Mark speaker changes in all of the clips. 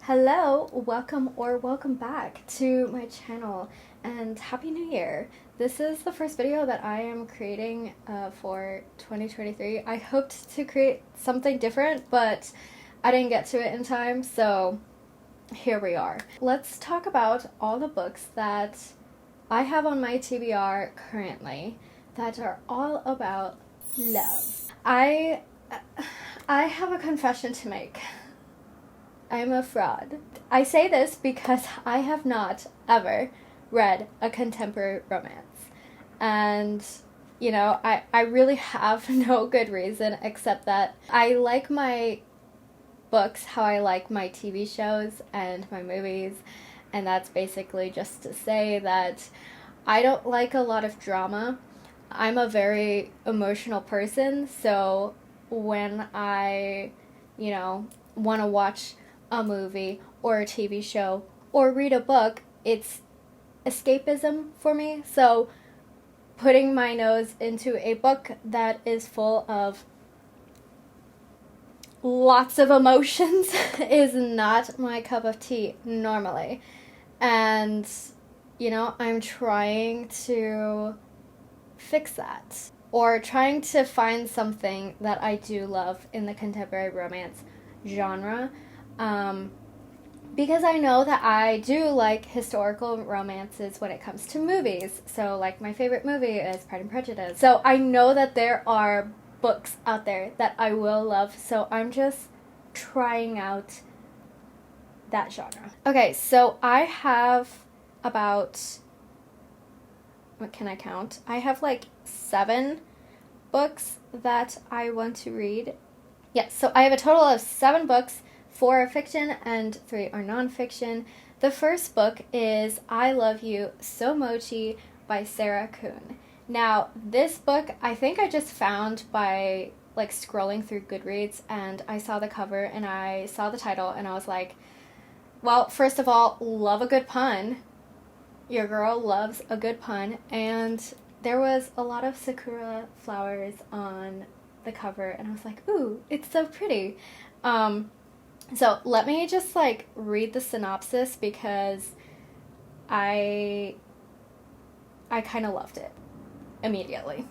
Speaker 1: Hello, welcome back to my channel, and Happy New Year! This is the first video that I am creating for 2023. I hoped to create something different, but I didn't get to it in time, so here we are. Let's talk about all the books that I have on my TBR currently that are all about love. I have a confession to make. I'm a fraud. I say this because I have not ever read a contemporary romance. And, you know, I really have no good reason except that I like my books how I like my TV shows and my movies. And that's basically just to say that I don't like a lot of drama. I'm a very emotional person, so when I, want to watch a movie or a TV show or read a book, it's escapism for me. So putting my nose into a book that is full of lots of emotions is not my cup of tea normally. And, I'm trying to fix that, or trying to find something that I do love in the contemporary romance genre. Because I know that I do like historical romances when it comes to movies. So, like, my favorite movie is Pride and Prejudice. So I know that there are books out there that I will love. So I'm just trying out that genre. Okay, so I have about, what can I count? I have like 7 books that I want to read. Yes, so I have a total of 7 books. 4 are fiction and 3 are nonfiction. The first book is I Love You, So Mochi by Sarah Kuhn. Now, this book I think I just found by like scrolling through Goodreads, and I saw the cover and I saw the title and I was like, well, first of all, love a good pun. Your girl loves a good pun, and there was a lot of sakura flowers on the cover and I was like, ooh, it's so pretty. So let me just read the synopsis because I kind of loved it immediately.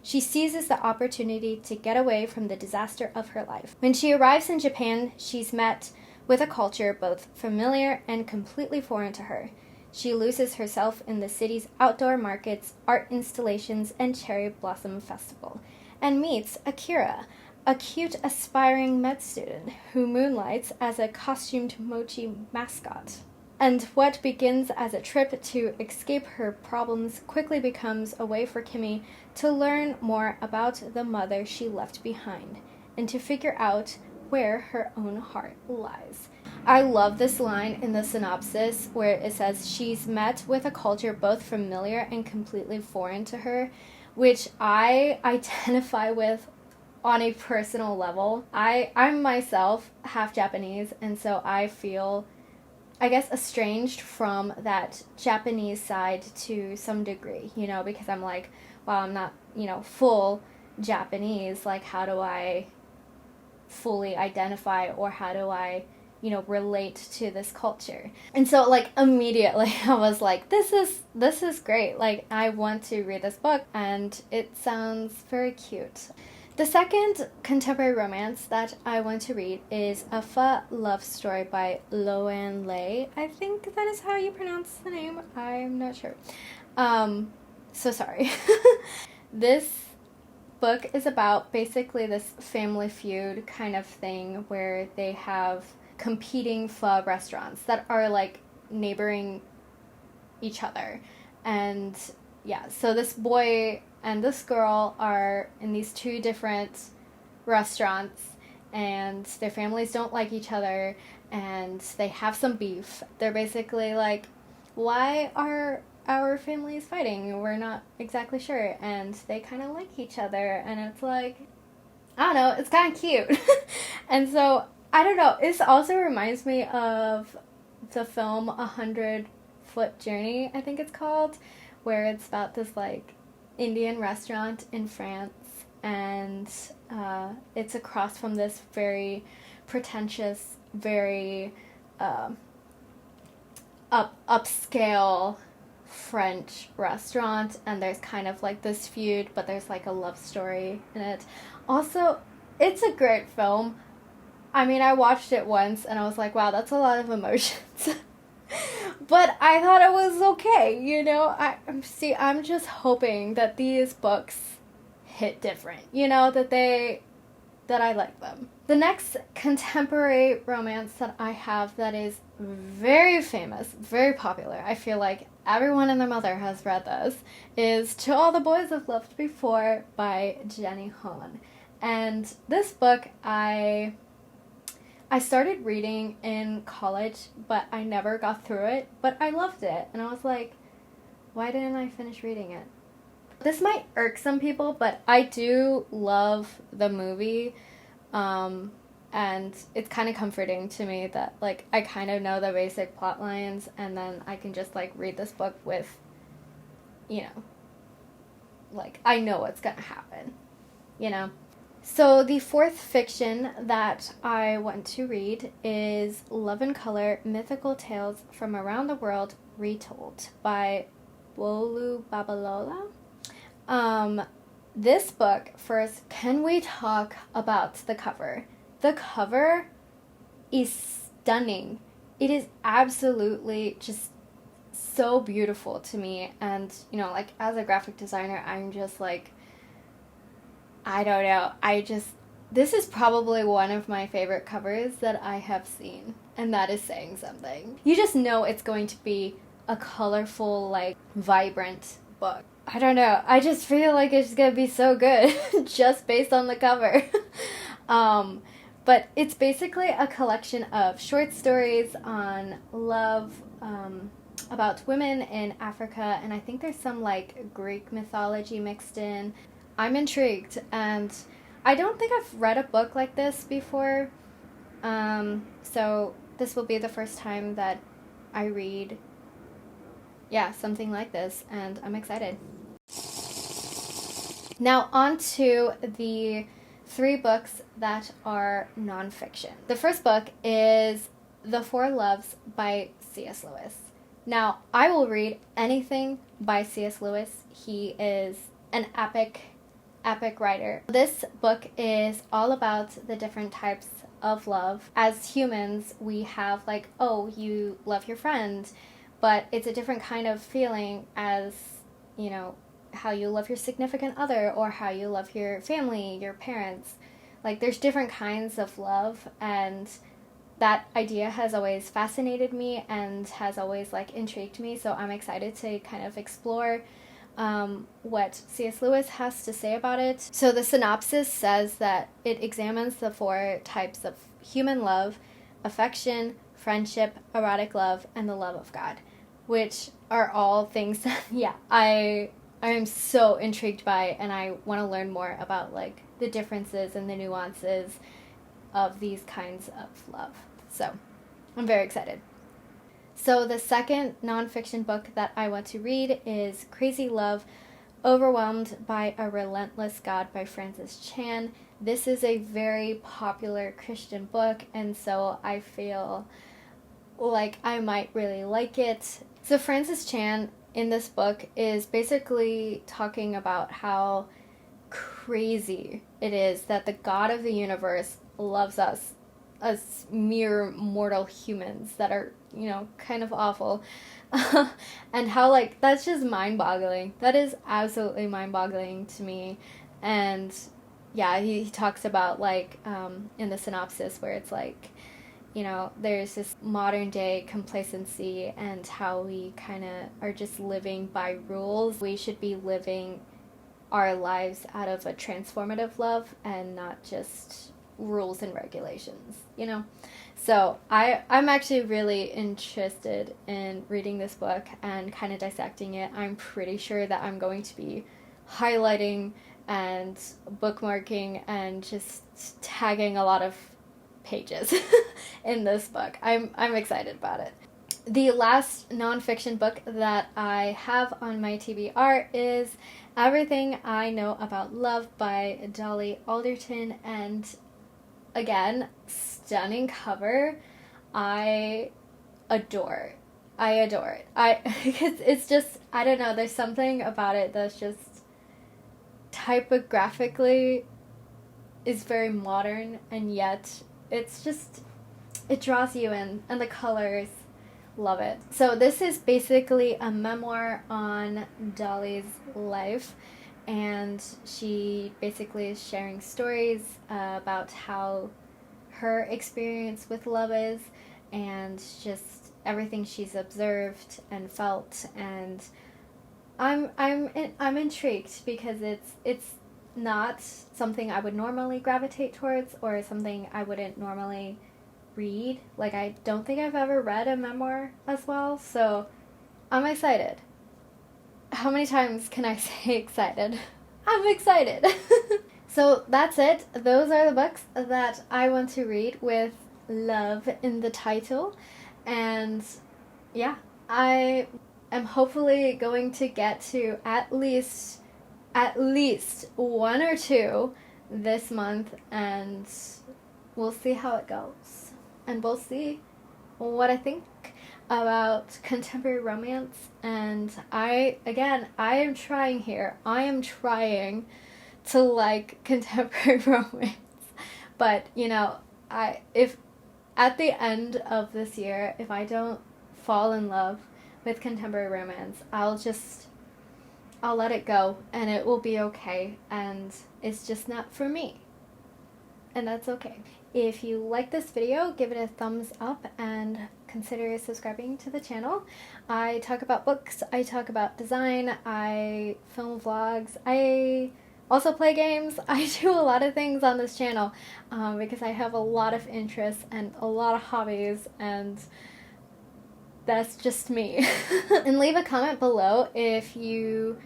Speaker 1: She seizes the opportunity to get away from the disaster of her life. When she arrives in Japan, she's met with a culture both familiar and completely foreign to her. She loses herself in the city's outdoor markets, art installations, and cherry blossom festival, and meets Akira, a cute, aspiring med student who moonlights as a costumed mochi mascot. And what begins as a trip to escape her problems quickly becomes a way for Kimi to learn more about the mother she left behind and to figure out where her own heart lies. I love this line in the synopsis where it says she's met with a culture both familiar and completely foreign to her, which I identify with on a personal level. I'm myself half Japanese, and so I feel, I guess, estranged from that Japanese side to some degree, because I'm like, well, I'm not, full Japanese, like, how do I fully identify, or how do I, relate to this culture? And so, immediately I was like, this is great. Like, I want to read this book, and it sounds very cute. The second contemporary romance that I want to read is A Pho Love Story by Loan Lei. I think that is how you pronounce the name. I'm not sure. So sorry. This book is about basically this family feud kind of thing where they have competing pho restaurants that are like neighboring each other. And yeah, so this boy and this girl are in these two different restaurants, and their families don't like each other, and they have some beef. They're basically like, why are our families fighting? We're not exactly sure. And they kind of like each other, and it's like, I don't know, it's kind of cute. And so, I don't know, this also reminds me of the film 100-Foot Journey, I think it's called, where it's about this like Indian restaurant in France, and it's across from this very pretentious, very upscale French restaurant, and there's kind of like this feud, but there's like a love story in it. Also, it's a great film. I mean, I watched it once and I was like, wow, that's a lot of emotions. But I thought it was okay, you know? I'm just hoping that these books hit different, you know, that I like them. The next contemporary romance that I have that is very famous, very popular, I feel like everyone and their mother has read this, is To All the Boys I've Loved Before by Jenny Han. And this book I started reading in college, but I never got through it, but I loved it. And I was like, why didn't I finish reading it? This might irk some people, but I do love the movie. And it's kind of comforting to me that, like, I kind of know the basic plot lines, and then I can just, like, read this book with, you know, like, I know what's gonna happen, you know? So the fourth fiction that I want to read is Love and Color, Mythical Tales from Around the World Retold by Bolu Babalola. This book, first, can we talk about the cover? The cover is stunning. It is absolutely just so beautiful to me. And, you know, like, as a graphic designer, I'm just like, I don't know. This is probably one of my favorite covers that I have seen. And that is saying something. You just know it's going to be a colorful, like, vibrant book. I don't know. I just feel like it's going to be so good just based on the cover. But it's basically a collection of short stories on love, about women in Africa, and I think there's some, like, Greek mythology mixed in. I'm intrigued, and I don't think I've read a book like this before, so this will be the first time that I read, something like this, and I'm excited. Now on to the 3 books that are nonfiction. The first book is The Four Loves by C.S. Lewis. Now, I will read anything by C.S. Lewis. He is an epic writer. This book is all about the different types of love. As humans, we have, like, oh, you love your friend, but it's a different kind of feeling as, you know, how you love your significant other or how you love your family, your parents. Like, there's different kinds of love, and that idea has always fascinated me and has always, like, intrigued me, so I'm excited to kind of explore what C.S. Lewis has to say about it. So the synopsis says that it examines the 4 types of human love: affection, friendship, erotic love, and the love of God, which are all things that, I am so intrigued by, and I want to learn more about, like, the differences and the nuances of these kinds of love. So I'm very excited. So the second nonfiction book that I want to read is Crazy Love, Overwhelmed by a Relentless God by Francis Chan. This is a very popular Christian book, and so I feel like I might really like it. So Francis Chan in this book is basically talking about how crazy it is that the God of the universe loves us as mere mortal humans that are, kind of awful. And how, like, that's just mind boggling. That is absolutely mind boggling to me. And yeah, he talks about, like, in the synopsis where it's like, there's this modern day complacency and how we kind of are just living by rules. We should be living our lives out of a transformative love and not just rules and regulations. So I'm actually really interested in reading this book and kind of dissecting it. I'm pretty sure that I'm going to be highlighting and bookmarking and just tagging a lot of pages in this book. I'm excited about it. The last nonfiction book that I have on my TBR is Everything I Know About Love by Dolly Alderton, and again, stunning cover. I adore it. It's just, I don't know, there's something about it that's just typographically is very modern, and yet it's just, it draws you in, and the colors, love it. So this is basically a memoir on Dolly's life, and she basically is sharing stories about how her experience with love is, and just everything she's observed and felt. And I'm intrigued because it's not something I would normally gravitate towards, or something I wouldn't normally read. Like, I don't think I've ever read a memoir as well, so I'm excited. How many times can I say excited? I'm excited. So that's it. Those are the books that I want to read with love in the title. And yeah, I am hopefully going to get to at least one or two this month, and we'll see how it goes. And we'll see what I think about contemporary romance. And I am trying here. I am trying to like contemporary romance. But, if at the end of this year, if I don't fall in love with contemporary romance, I'll let it go, and it will be okay, and it's just not for me. And that's okay. If you like this video, give it a thumbs up and consider subscribing to the channel. I talk about books, I talk about design, I film vlogs, I also play games. I do a lot of things on this channel because I have a lot of interests and a lot of hobbies, and that's just me. And leave a comment below if you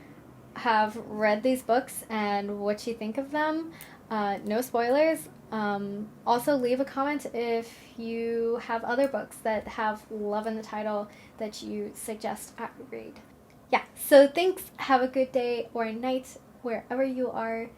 Speaker 1: have read these books and what you think of them. No spoilers. Also leave a comment if you have other books that have love in the title that you suggest I read. Yeah, so thanks. Have a good day or night wherever you are.